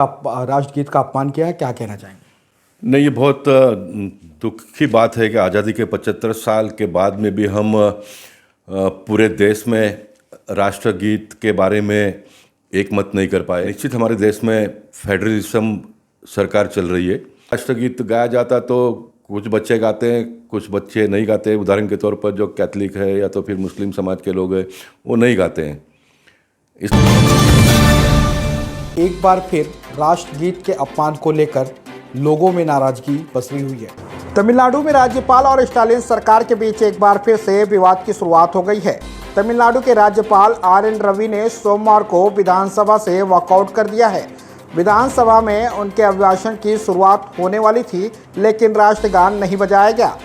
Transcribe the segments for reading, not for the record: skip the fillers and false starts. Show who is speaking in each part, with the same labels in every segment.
Speaker 1: राष्ट्रगीत का अपमान किया है, क्या कहना चाहेंगे?
Speaker 2: नहीं, ये बहुत दुख की बात है कि आज़ादी के 75 साल के बाद में भी हम पूरे देश में राष्ट्रगीत के बारे में एक मत नहीं कर पाए। निश्चित हमारे देश में फेडरलिज्म सरकार चल रही है। राष्ट्रगीत गाया जाता तो कुछ बच्चे गाते हैं, कुछ बच्चे नहीं गाते। उदाहरण के तौर पर जो कैथलिक है या तो फिर मुस्लिम समाज के लोग हैं वो नहीं गाते हैं।
Speaker 1: एक बार फिर राष्ट्रगीत के अपमान को लेकर लोगों में नाराजगी पसरी हुई है। तमिलनाडु में राज्यपाल और स्टालिन सरकार के बीच एक बार फिर से विवाद की शुरुआत हो गई है। तमिलनाडु के राज्यपाल आर.एन. रवि ने सोमवार को विधानसभा से वॉकआउट कर दिया है। विधानसभा में उनके अभिभाषण की शुरुआत होने वाली थी, लेकिन राष्ट्रगान नहीं बजाया गया।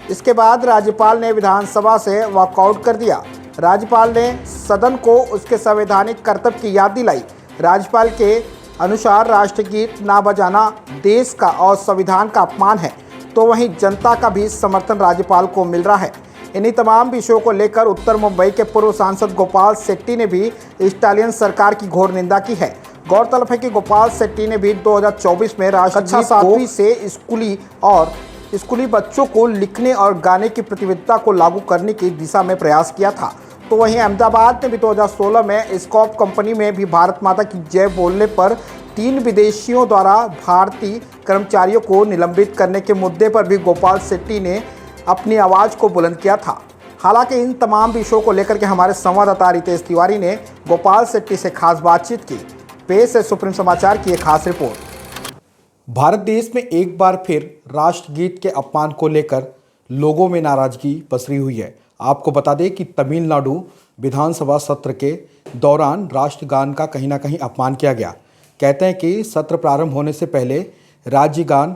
Speaker 1: इसके बाद राज्यपाल ने विधानसभा से वॉकआउट कर दिया। राज्यपाल ने सदन को उसके संवैधानिक कर्तव्य की याद दिलाई। राज्यपाल के अनुसार राष्ट्रगीत ना बजाना देश का और संविधान का अपमान है, तो वहीं जनता का भी समर्थन राज्यपाल को मिल रहा है। इन्हीं तमाम विषयों को लेकर उत्तर मुंबई के पूर्व सांसद गोपाल शेट्टी ने भी स्टालिन सरकार की घोर निंदा की है। गौरतलब है कि गोपाल शेट्टी ने भी 2024 में राष्ट्रगीत को से स्कूली बच्चों को लिखने और गाने की प्रतियोगिता को लागू करने की दिशा में प्रयास किया था। तो वहीं अहमदाबाद में भी 2016 में स्कॉप कंपनी में भी भारत माता की जय बोलने पर 3 विदेशियों द्वारा भारतीय कर्मचारियों को निलंबित करने के मुद्दे पर भी गोपाल शेट्टी ने अपनी आवाज़ को बुलंद किया था। हालांकि इन तमाम विषयों को लेकर के हमारे संवाददाता रितेश तिवारी ने गोपाल शेट्टी से खास बातचीत की। पेश है सुप्रीम समाचार की एक खास रिपोर्ट। भारत देश में एक बार फिर राष्ट्रगीत के अपमान को लेकर लोगों में नाराजगी पसरी हुई है। आपको बता दें कि तमिलनाडु विधानसभा सत्र के दौरान राष्ट्रगान का कहीं ना कहीं अपमान किया गया। कहते हैं कि सत्र प्रारंभ होने से पहले राज्यगान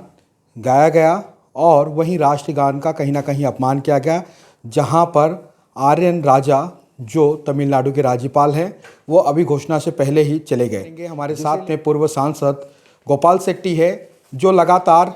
Speaker 1: गाया गया और वहीं राष्ट्रगान का कहीं ना कहीं अपमान किया गया, जहां पर आर.एन. राजा जो तमिलनाडु के राज्यपाल हैं वो अभी घोषणा से पहले ही चले गए। हमारे साथ में पूर्व सांसद गोपाल शेट्टी है, जो लगातार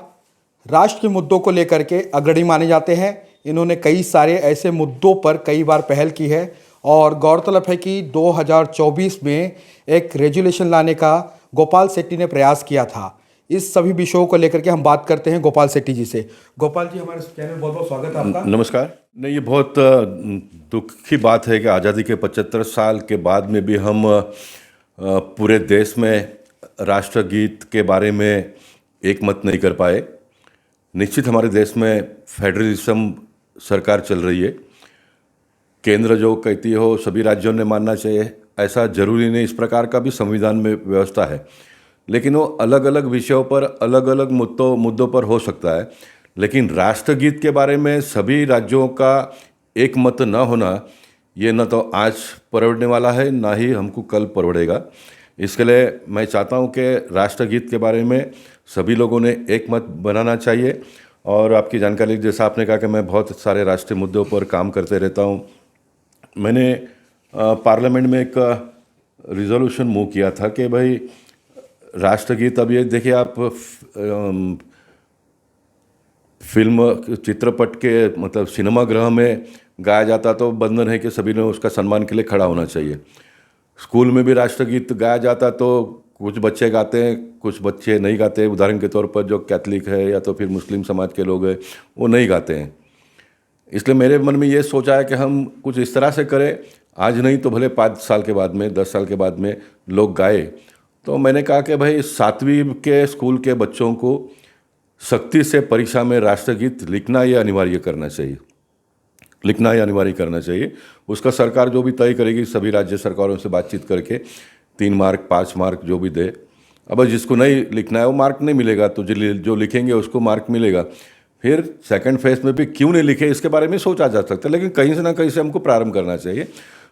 Speaker 1: राष्ट्र के मुद्दों को लेकर के अग्रणी माने जाते हैं। इन्होंने कई सारे ऐसे मुद्दों पर कई बार पहल की है और गौरतलब है कि 2024 में एक रेजुलेशन लाने का गोपाल शेट्टी ने प्रयास किया था। इस सभी विषयों को लेकर के हम बात करते हैं गोपाल शेट्टी जी से। गोपाल जी, हमारे चैनल में बहुत बहुत स्वागत है आपका।
Speaker 2: नमस्कार। नहीं, ये बहुत दुख की बात है कि आज़ादी के 75 साल के बाद में भी हम पूरे देश में राष्ट्रगीत के बारे में एक मत नहीं कर पाए। निश्चित हमारे देश में फेडरलिज्म सरकार चल रही है। केंद्र जो कहती हो सभी राज्यों ने मानना चाहिए, ऐसा जरूरी नहीं। इस प्रकार का भी संविधान में व्यवस्था है, लेकिन वो अलग अलग विषयों पर अलग अलग मुद्दों पर हो सकता है। लेकिन राष्ट्रगीत के बारे में सभी राज्यों का एक मत न होना, ये न तो आज परवड़ने वाला है, ना ही हमको कल परवड़ेगा। इसके लिए मैं चाहता हूँ कि राष्ट्रगीत के बारे में सभी लोगों ने एक मत बनाना चाहिए। और आपकी जानकारी, जैसा आपने कहा कि मैं बहुत सारे राष्ट्रीय मुद्दों पर काम करते रहता हूँ। मैंने पार्लियामेंट में एक रिजोल्यूशन मूव किया था कि भाई राष्ट्रगीत, अब ये देखिए आप फिल्म चित्रपट के मतलब सिनेमागृह में गाया जाता तो बंधन है कि सभी ने उसका सम्मान के लिए खड़ा होना चाहिए। स्कूल में भी राष्ट्रगीत गाया जाता तो कुछ बच्चे गाते हैं, कुछ बच्चे नहीं गाते। उदाहरण के तौर पर जो कैथलिक है या तो फिर मुस्लिम समाज के लोग हैं वो नहीं गाते हैं। इसलिए मेरे मन में ये सोचा है कि हम कुछ इस तरह से करें, आज नहीं तो भले 5 साल के बाद में, 10 साल के बाद में लोग गाए। तो मैंने कहा कि भाई 7वीं के स्कूल के बच्चों को सख्ती से परीक्षा में राष्ट्रगीत लिखना या अनिवार्य करना चाहिए। उसका सरकार जो भी तय करेगी, सभी राज्य सरकारों से बातचीत करके 3 मार्क 5 मार्क जो भी दे। अब जिसको नहीं लिखना है वो मार्क नहीं मिलेगा, तो जो लिखेंगे उसको मार्क मिलेगा। फिर सेकंड फेज में भी क्यों नहीं लिखे इसके बारे में सोचा जा सकता है, लेकिन कहीं से ना कहीं से हमको प्रारंभ करना चाहिए।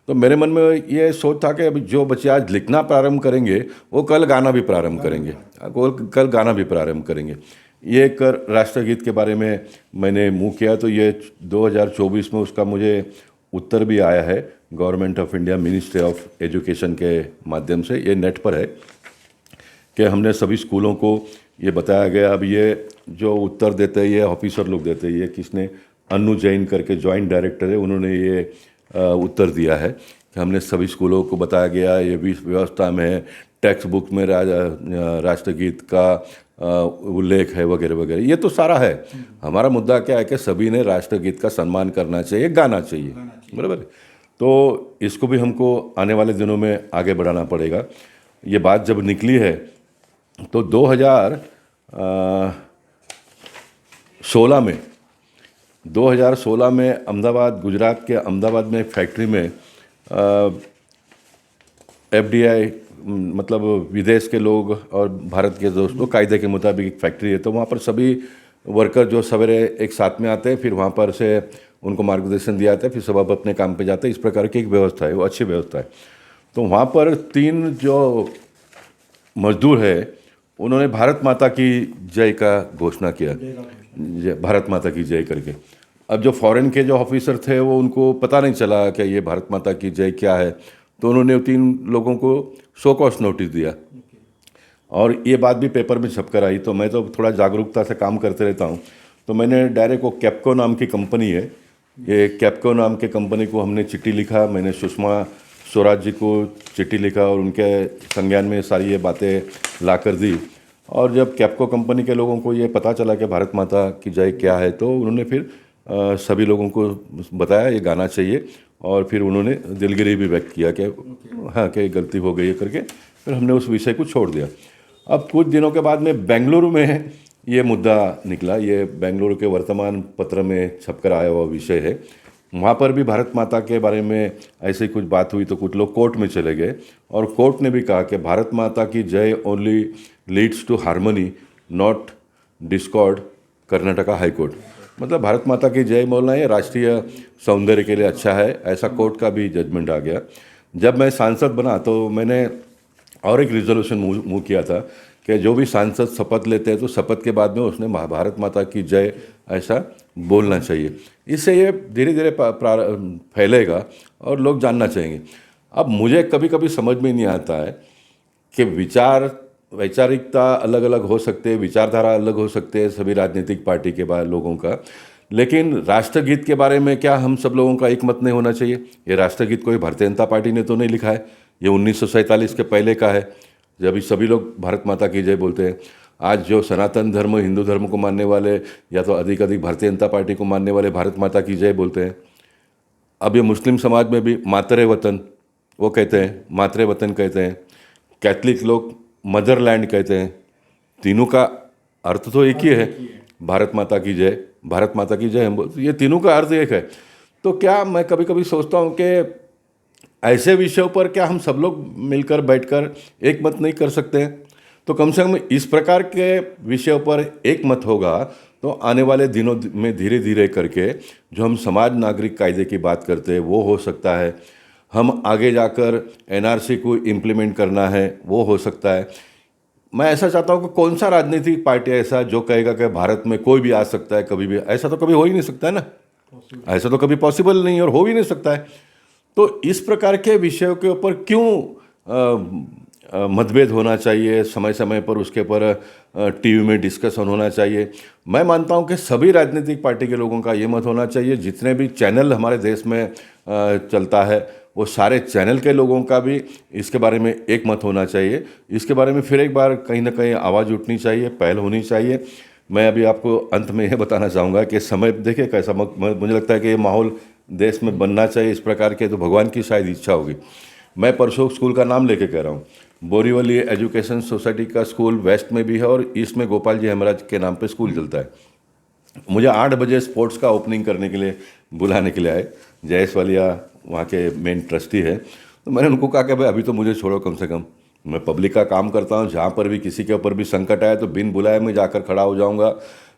Speaker 2: तो मेरे मन में ये सोच था कि अभी जो बच्चे आज लिखना प्रारंभ करेंगे वो कल गाना भी प्रारंभ करेंगे। ये एक राष्ट्रगीत के बारे में मैंने मूव किया, तो ये 2024 में उसका मुझे उत्तर भी आया है government of India, ministry of education के माध्यम से। ये नेट पर है कि हमने सभी स्कूलों को ये बताया गया। अब ये जो उत्तर देते हैं ये ऑफिसर लोग देते हैं। ये किसने, अनु जैन करके जॉइंट डायरेक्टर है, उन्होंने ये उत्तर दिया है कि हमने सभी स्कूलों को बताया गया, ये भी व्यवस्था में है, टेक्स्ट बुक में राष्ट्रगीत का उल्लेख है वगैरह वगैरह, ये तो सारा है। हमारा मुद्दा क्या है कि सभी ने राष्ट्रगीत का सम्मान करना चाहिए, गाना चाहिए, बराबर। तो इसको भी हमको आने वाले दिनों में आगे बढ़ाना पड़ेगा। ये बात जब निकली है तो 2016 में अहमदाबाद, गुजरात के अहमदाबाद में एक फैक्ट्री में FDI मतलब विदेश के लोग और भारत के दोस्तों कायदे के मुताबिक एक फैक्ट्री है, तो वहाँ पर सभी वर्कर जो सवेरे एक साथ में आते हैं, फिर वहाँ पर से उनको मार्गदर्शन दिया जाता है, फिर सब अब अपने काम पे जाते हैं। इस प्रकार की एक व्यवस्था है, वो अच्छी व्यवस्था है। तो वहाँ पर 3 जो मजदूर है उन्होंने भारत माता की जय का घोषणा किया, भारत माता की जय करके। अब जो फॉरेन के जो ऑफिसर थे वो उनको पता नहीं चला कि ये भारत माता की जय क्या है, तो उन्होंने 3 लोगों को शो कॉज नोटिस दिया और ये बात भी पेपर में छप कर आई। तो मैं तो थोड़ा जागरूकता से काम करते रहता हूँ, तो मैंने डायरेक्ट वो कैप्को नाम की कंपनी है, ये कैप्को नाम के कंपनी को हमने चिट्ठी लिखा। मैंने सुषमा स्वराज जी को चिट्ठी लिखा और उनके संज्ञान में सारी ये बातें ला कर दी। और जब कैप्को कंपनी के लोगों को ये पता चला कि भारत माता की जय क्या है, तो उन्होंने फिर सभी लोगों को बताया ये गाना चाहिए, और फिर उन्होंने दिलगिरी भी व्यक्त किया कि हाँ कि गलती हो गई है करके, फिर हमने उस विषय को छोड़ दिया। अब कुछ दिनों के बाद में बेंगलुरु में ये मुद्दा निकला, ये बेंगलुरु के वर्तमान पत्र में छपकर आया हुआ विषय है। वहाँ पर भी भारत माता के बारे में ऐसी कुछ बात हुई तो कुछ लोग कोर्ट में चले गए, और कोर्ट ने भी कहा कि भारत माता की जय only leads to harmony not discord, Karnataka high court. मतलब भारत माता की जय बोलना ये राष्ट्रीय सौंदर्य के लिए अच्छा है, ऐसा कोर्ट का भी जजमेंट आ गया। जब मैं सांसद बना तो मैंने और एक रिजोल्यूशन मूव किया था कि जो भी सांसद शपथ लेते हैं तो शपथ के बाद में उसने भारत माता की जय ऐसा बोलना चाहिए। इससे ये धीरे धीरे फैलेगा और लोग जानना चाहेंगे। अब मुझे कभी कभी समझ में नहीं आता है कि वैचारिकता अलग अलग हो सकते हैं, विचारधारा अलग हो सकते हैं सभी राजनीतिक पार्टी के बाद लोगों का, लेकिन राष्ट्रगीत के बारे में क्या हम सब लोगों का एक मत नहीं होना चाहिए? ये राष्ट्रगीत कोई भारतीय जनता पार्टी ने तो नहीं लिखा है, ये 1947 के पहले का है, जब सभी लोग भारत माता की जय बोलते हैं। आज जो सनातन धर्म, हिंदू धर्म को मानने वाले या तो अधिक भारतीय जनता पार्टी को मानने वाले भारत माता की जय बोलते हैं। अब ये मुस्लिम समाज में भी मातरे वतन वो कहते हैं, मातरे वतन कहते हैं। कैथलिक लोग मदरलैंड कहते हैं। तीनों का अर्थ तो एक ही है, भारत माता की जय, भारत माता की जय हम बोलते, ये तीनों का अर्थ एक है। तो क्या मैं कभी कभी सोचता हूँ कि ऐसे विषयों पर क्या हम सब लोग मिलकर बैठकर एक मत नहीं कर सकते हैं? तो कम से कम इस प्रकार के विषयों पर एक मत होगा तो आने वाले दिनों में धीरे धीरे करके जो हम समाज नागरिक कायदे की बात करते हैं वो हो सकता है। हम आगे जाकर NRC को इम्प्लीमेंट करना है वो हो सकता है। मैं ऐसा चाहता हूँ कि कौन सा राजनीतिक पार्टी ऐसा जो कहेगा कि भारत में कोई भी आ सकता है कभी भी, ऐसा तो कभी हो ही नहीं सकता है ना, ऐसा तो कभी पॉसिबल नहीं और हो भी नहीं सकता है। तो इस प्रकार के विषयों के ऊपर क्यों मतभेद होना चाहिए, समय समय पर उसके ऊपर टीवी में डिस्कशन होना चाहिए? मैं मानता हूं कि सभी राजनीतिक पार्टी के लोगों का ये मत होना चाहिए, जितने भी चैनल हमारे देश में चलता है वो सारे चैनल के लोगों का भी इसके बारे में एक मत होना चाहिए। इसके बारे में फिर एक बार कहीं ना कहीं आवाज़ उठनी चाहिए, पहल होनी चाहिए। मैं अभी आपको अंत में यह बताना चाहूँगा कि समय देखिए कैसा, मुझे लगता है कि ये माहौल देश में बनना चाहिए इस प्रकार के, तो भगवान की शायद इच्छा होगी। मैं परसों स्कूल का नाम लेके कह रहा हूँ, बोरीवली एजुकेशन सोसाइटी का स्कूल वेस्ट में भी है और ईस्ट में गोपाल जी हेमराज के नाम पे स्कूल चलता है। मुझे 8 बजे स्पोर्ट्स का ओपनिंग करने के लिए बुलाने के लिए आए, जयेश वालिया वहाँ के मेन ट्रस्टी है। तो मैंने उनको कहा कि भाई अभी तो मुझे छोड़ो, कम से कम मैं पब्लिक का काम करता हूँ, जहाँ पर भी किसी के ऊपर भी संकट आए तो बिन बुलाए मैं जाकर खड़ा हो जाऊँगा।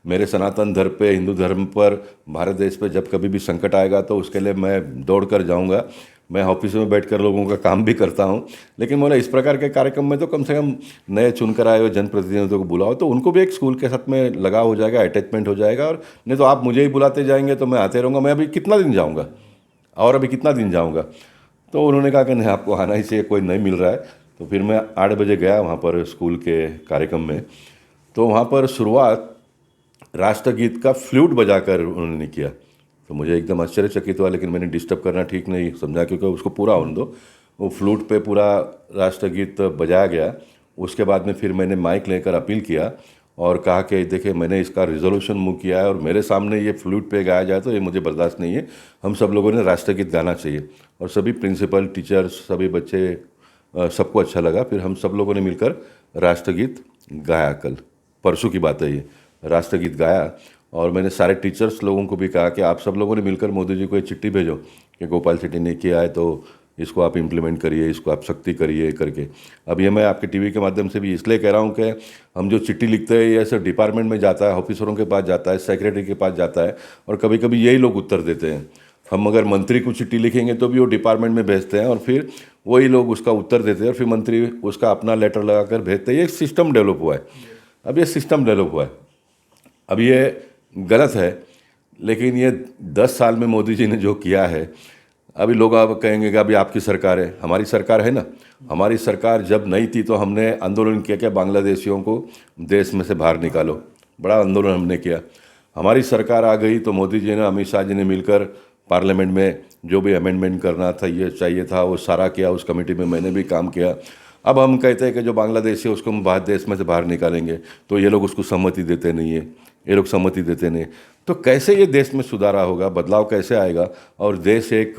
Speaker 2: मेरे सनातन धर्म पे, हिंदू धर्म पर, भारत देश पे जब कभी भी संकट आएगा तो उसके लिए मैं दौड़ कर जाऊँगा। मैं ऑफिस में बैठकर लोगों का काम भी करता हूँ, लेकिन बोला इस प्रकार के कार्यक्रम में तो कम से कम नए चुनकर आए हुए जनप्रतिनिधियों को बुलाओ, तो उनको भी एक स्कूल के साथ में लगाव हो जाएगा, अटैचमेंट हो जाएगा। और नहीं तो आप मुझे ही बुलाते जाएंगे तो मैं आते रहूँगा, मैं अभी कितना दिन जाऊँगा और अभी कितना दिन जाऊँगा। तो उन्होंने कहा कि नहीं, आपको आना ही चाहिए, कोई नहीं मिल रहा है। तो फिर मैं 8 बजे गया वहाँ पर स्कूल के कार्यक्रम में। तो वहाँ पर शुरुआत राष्ट्रगीत का फ्लूट बजाकर उन्होंने किया, तो मुझे एकदम आश्चर्यचकित हुआ, लेकिन मैंने डिस्टर्ब करना ठीक नहीं समझा, क्योंकि उसको पूरा होने दो। वो फ्लूट पे पूरा राष्ट्रगीत बजाया गया। उसके बाद में फिर मैंने माइक लेकर अपील किया और कहा कि देखिए मैंने इसका रिजोल्यूशन मूव किया है और मेरे सामने ये फ्लूट पे गाया जाए तो ये मुझे बर्दाश्त नहीं है। हम सब लोगों ने राष्ट्रगीत गाना चाहिए और सभी प्रिंसिपल, टीचर्स, सभी बच्चे, सबको अच्छा लगा। फिर हम सब लोगों ने मिलकर राष्ट्रगीत गाया। कल परसों की बात है ये, राष्ट्रगीत गाया और मैंने सारे टीचर्स लोगों को भी कहा कि आप सब लोगों ने मिलकर मोदी जी को एक चिट्ठी भेजो कि गोपाल शेट्टी ने किया है तो इसको आप इम्प्लीमेंट करिए, इसको आप सख्ती करिए करके। अब ये मैं आपके टीवी के माध्यम से भी इसलिए कह रहा हूँ कि हम जो चिट्ठी लिखते हैं ये ऐसे डिपार्टमेंट में जाता है, ऑफिसरों के पास जाता है, सेक्रेटरी के पास जाता है और कभी कभी यही लोग उत्तर देते हैं। हम अगर मंत्री को चिट्ठी लिखेंगे तो भी वो डिपार्टमेंट में भेजते हैं और फिर वही लोग उसका उत्तर देते हैं और फिर मंत्री उसका अपना लेटर लगाकर भेजते हैं। ये सिस्टम डेवलप हुआ है। अब ये सिस्टम डेवलप हुआ है, अब ये गलत है, लेकिन ये 10 साल में मोदी जी ने जो किया है, अभी लोग अब कहेंगे कि अभी आपकी सरकार है। हमारी सरकार है ना। हमारी सरकार जब नहीं थी तो हमने आंदोलन किया कि बांग्लादेशियों को देश में से बाहर निकालो, बड़ा आंदोलन हमने किया। हमारी सरकार आ गई तो मोदी जी ने, अमित शाह जी ने मिलकर पार्लियामेंट में जो भी अमेंडमेंट करना था, ये चाहिए था, वो सारा किया। उस कमेटी में मैंने भी काम किया। अब हम कहते हैं कि जो बांग्लादेशी है उसको हम देश में से बाहर निकालेंगे, तो ये लोग उसको सहमति देते नहीं है, ये लोग सहमति देते नहीं। तो कैसे ये देश में सुधारा होगा, बदलाव कैसे आएगा और देश एक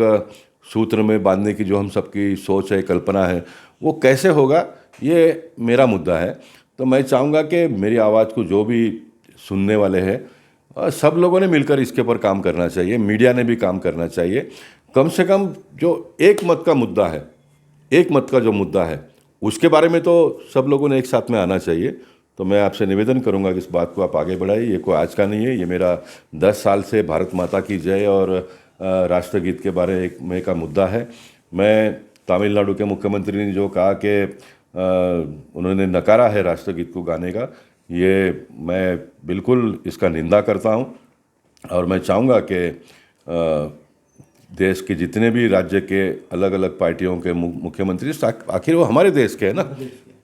Speaker 2: सूत्र में बांधने की जो हम सबकी सोच है, कल्पना है, वो कैसे होगा, ये मेरा मुद्दा है। तो मैं चाहूँगा कि मेरी आवाज़ को जो भी सुनने वाले हैं, सब लोगों ने मिलकर इसके ऊपर काम करना चाहिए। मीडिया ने भी काम करना चाहिए। कम से कम जो एक मत का मुद्दा है, एक मत का जो मुद्दा है, उसके बारे में तो सब लोगों ने एक साथ में आना चाहिए। तो मैं आपसे निवेदन करूंगा कि इस बात को आप आगे बढ़ाइए। ये कोई आज का नहीं है, ये मेरा 10 साल से भारत माता की जय और राष्ट्रगीत के बारे में का मुद्दा है। मैं तमिलनाडु के मुख्यमंत्री ने जो कहा कि उन्होंने नकारा है राष्ट्रगीत को गाने का, ये मैं बिल्कुल इसका निंदा करता हूँ और मैं चाहूँगा कि देश के जितने भी राज्य के अलग अलग पार्टियों के मुख्यमंत्री, आखिर वो हमारे देश के हैं ना,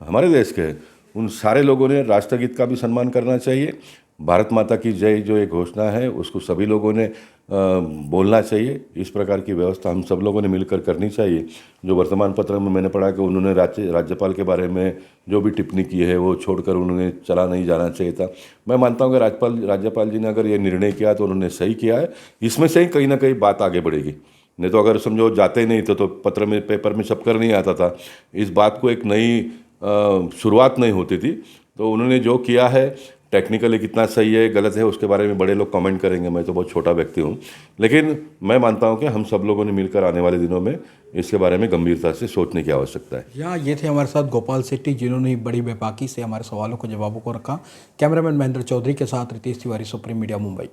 Speaker 2: हमारे देश के हैं, उन सारे लोगों ने राष्ट्रगीत का भी सम्मान करना चाहिए। भारत माता की जय जो एक घोषणा है उसको सभी लोगों ने बोलना चाहिए। इस प्रकार की व्यवस्था हम सब लोगों ने मिलकर करनी चाहिए। जो वर्तमान पत्र में मैंने पढ़ा कि उन्होंने राज्यपाल के बारे में जो भी टिप्पणी की है वो छोड़कर उन्होंने चला नहीं जाना चाहिए था। मैं मानता हूँ कि राज्यपाल जी ने अगर ये निर्णय किया तो उन्होंने सही किया है। इसमें से ही कहीं ना कहीं बात आगे बढ़ेगी। नहीं तो अगर समझो जाते ही नहीं तो पत्र में, पेपर में छपकर नहीं आता था, इस बात को एक नई शुरुआत नहीं होती थी। तो उन्होंने जो किया है टेक्निकली कितना सही है, गलत है, उसके बारे में बड़े लोग कमेंट करेंगे। मैं तो बहुत छोटा व्यक्ति हूँ, लेकिन मैं मानता हूँ कि हम सब लोगों ने मिलकर आने वाले दिनों में इसके बारे में गंभीरता से सोचने की आवश्यकता है।
Speaker 1: यहाँ ये थे हमारे साथ गोपाल शेट्टी, जिन्होंने बड़ी बेबाकी से हमारे सवालों को, जवाबों को रखा। कैमरामैन महेंद्र चौधरी के साथ रितेश तिवारी, सुप्रीम मीडिया, मुंबई।